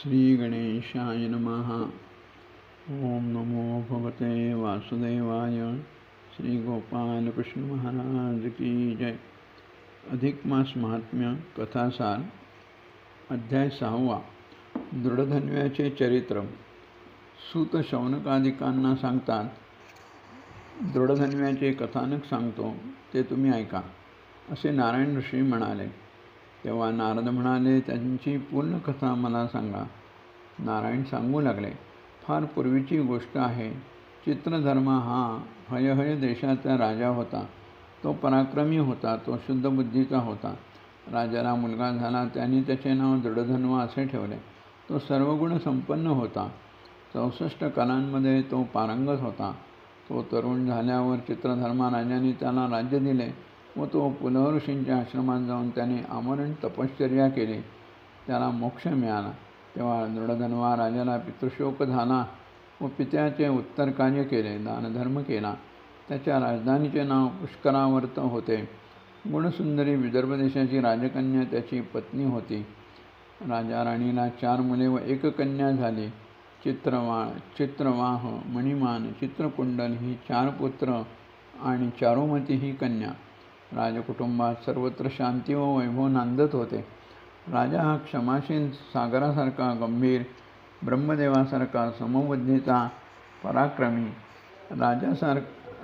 श्री गणेशाय नमः। ओम नमो भगवते वासुदेवाय। श्री गोपाल कृष्ण महाराज की जय। अधिक मास महात्म्य कथासार अध्याय 6 दृढधन्व्याचे चरित्र। सूत शौनकादिकांना सांगतात, दृढधन्व्याचे कथानक सांगतो ते तुम्ही ऐका, असे नारायण ऋषी म्हणाले. तेव्हा नारद म्हणाले, त्यांची पूर्ण कथा मला सांगा. नारायण सांगू लागले, फार पूर्वीची गोष्ट आहे. चित्रधर्मा हा हयहय देशाचा राजा होता. तो पराक्रमी होता, तो शुद्ध बुद्धीचा होता. राजाला मुलगा झाला, त्यांनी त्याचे नाव दृढधन्व असे ठेवले. तो सर्वगुण संपन्न होता. 64 कलांमध्ये तो पारंगत होता. तो तरुण झाल्यावर चित्रधर्मा राजाने त्याला राज्य दिले व तो पुलह ऋषींच्या आश्रमात जाऊन त्याने आमरण तपश्चर्या केली. त्याला मोक्ष मिळाला. तेव्हा दृढधन्वा राजाला पितृशोक झाला व पित्याचे उत्तर कार्य केले, दानधर्म केला. त्याच्या राजधानीचे नाव पुष्करावर्त होते. गुणसुंदरी विदर्भ देशाची राजकन्या त्याची पत्नी होती. राजा राणीला 4 मुले व 1 कन्या झाली. चित्रवाह, मणिमान, चित्रकुंडल ही 4 पुत्र आणि चारुमती ही कन्या. राजकुटुंबात सर्वत्र शांती व वैभव नांदत होते. राजा हा क्षमाशील, सागरासारखा गंभीर, ब्रह्मदेवासारखा समबुद्धीचा, पराक्रमी,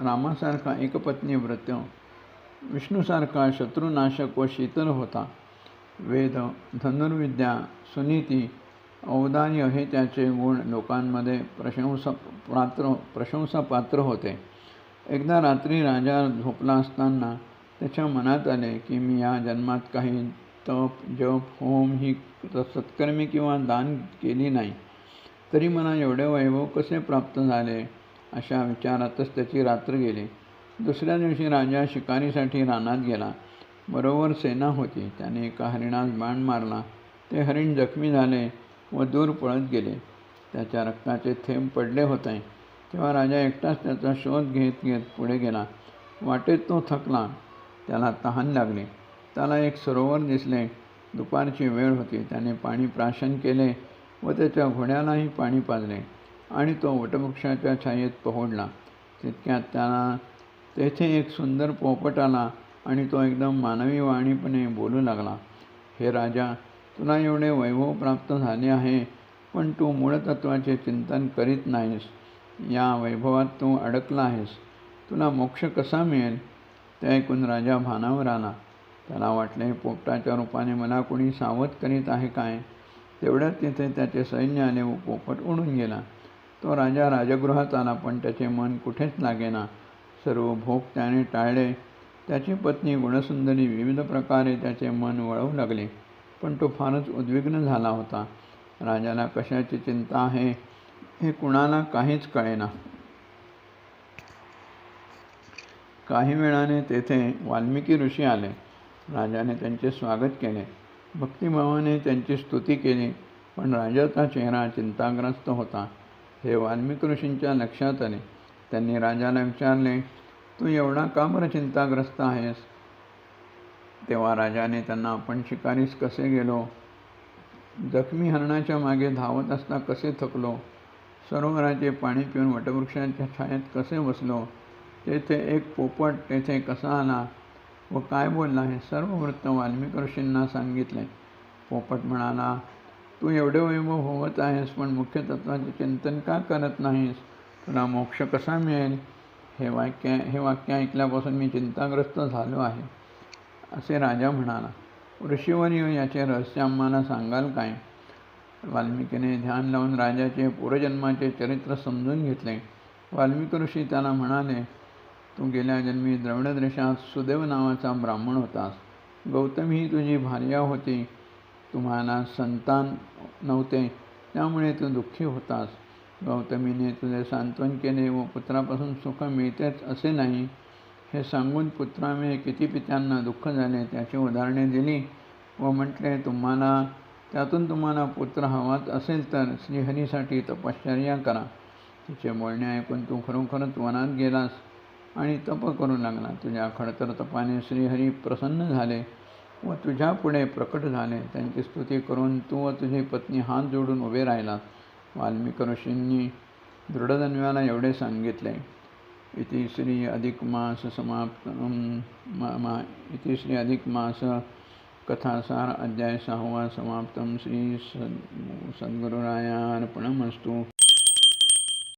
रामासारखा एकपत्नी व्रत, विष्णूसारखा शत्रुनाशक व शीतल होता. वेद, धनुर्विद्या, सुनीती, औदार्य हे त्याचे गुण लोकांमध्ये प्रशंसापात्र होते. एकदा रात्री राजा झोपला असताना त्याच्या मनात आले की मी या जन्मात काही तप, जप, होम ही सत्कर्मी किंवा दान केली नाही, तरी मला एवढे वैभव कसे प्राप्त झाले, अशा विचारातच त्याची रात्र गेली. दुसऱ्या दिवशी राजा शिकारीसाठी रानात गेला. बरोबर सेना होती. त्याने एका हरिणास बाण मारला. ते हरिण जखमी झाले व दूर पळत गेले. त्याच्या रक्ताचे थेंब पडले होते. तेव्हा राजा एकटाच त्याचा शोध घेत घेत पुढे गेला. वाटेत तो थकला. त्याला तहान लागली. त्याला एक सरोवर दिसले. दुपारची वेळ होती. त्याने पाणी प्राशन केले व त्याच्या घोड्यालाही पाणी पाजले आणि तो वटवृक्षाच्या छायेत पोहोडला. तितक्यात त्याला तेथे एक सुंदर पोपट आला आणि तो एकदम मानवी वाणीपणे बोलू लागला. हे राजा, तुला एवढे वैभव प्राप्त झाले आहे, पण तू मूळतत्वाचे चिंतन करीत नाहीस. या वैभवात तू अडकला आहेस. तुला मोक्ष कसा मिळेल? ते ऐकून राजा भानावर आला. त्याला वाटले, पोपटाच्या रूपाने मला कोणी सावध करीत आहे काय? तेवढ्यात तिथे त्याचे सैन्य आले व पोपट उडून गेला. तो राजा राजगृहात आला, पण त्याचे मन कुठेच लागेना. सर्व भोग त्याने टाळले. त्याची पत्नी गुणसुंदरी विविध प्रकारे त्याचे मन वळवू लागली, पण तो फारच उद्विग्न झाला होता. राजाला कशाची चिंता आहे हे कुणाला काहीच कळेना. काही वेळाने तेथे वाल्मिकी ऋषी आले. राजाने त्यांचे स्वागत केले. भक्तिभावाने त्यांची स्तुती केली, पण राजाचा चेहरा चिंताग्रस्त होता. हे वाल्मिकी ऋषींच्या लक्षात आले. त्यांनी राजाला विचारले, तू एवढा का बरं चिंताग्रस्त आहेस? तेव्हा राजाने त्यांना, आपण शिकारीस कसे गेलो, जखमी हरणाच्या मागे धावत असता कसे थकलो, सरोवराचे पाणी पिऊन वटवृक्षाच्या छायेत कसे बसलो, तेथे एक पोपट तेथे कसा आला व काय बोलला, हे सर्व वृत्त वाल्मिकी ऋषींना सांगितले. पोपट म्हणाला, तू एवढे वैभव भोगत आहेस, पण मुख्य तत्वाचे चिंतन का करत नाहीस? तुला मोक्ष कसा मिळेल? हे वाक्य ऐकल्यापासून मी चिंताग्रस्त झालो आहे, असे राजा म्हणाला. ऋषीवर्य, याचे रहस्य आम्हाला सांगाल काय? वाल्मिकीने ध्यान लावून राजाचे पूर्वजन्माचे चरित्र समजून घेतले. वाल्मिकी ऋषी त्याला म्हणाले, तू गेल्या जन्मी द्रविड देशात सुदेव नावाचा ब्राह्मण होतास. गौतमी ही तुझी भार्या होती. तुम्हाला संतान नव्हते, त्यामुळे तू दुःखी होतास. गौतमीने तुझे सांत्वन केले व पुत्रापासून सुख मिळतेच असे नाही, हे सांगून पुत्रामुळे किती पित्यांना दुःख झाले त्याची उदाहरणे दिली व म्हटले, त्यातून तुम्हाला पुत्र हवाच असेल तर श्रीहरीसाठी तपश्चर्या करा. तिचे बोलणे ऐकून तू खरोखरच वनात गेलास आणि तप करू लागला. तुझ्या खडतर तपाने श्रीहरी प्रसन्न झाले व तुझ्या पुढे प्रकट झाले. त्यांची स्तुती करून तू व तुझी पत्नी हात जोडून उभे राहिला. वाल्मिक ऋषींनी दृढधन्वाला एवढे सांगितले. इति श्री अधिक मास समाप्त इति श्री अधिक मास कथासार अध्याय 6 समाप्तम. श्री सद्गुरुरायार्पणमस्तु.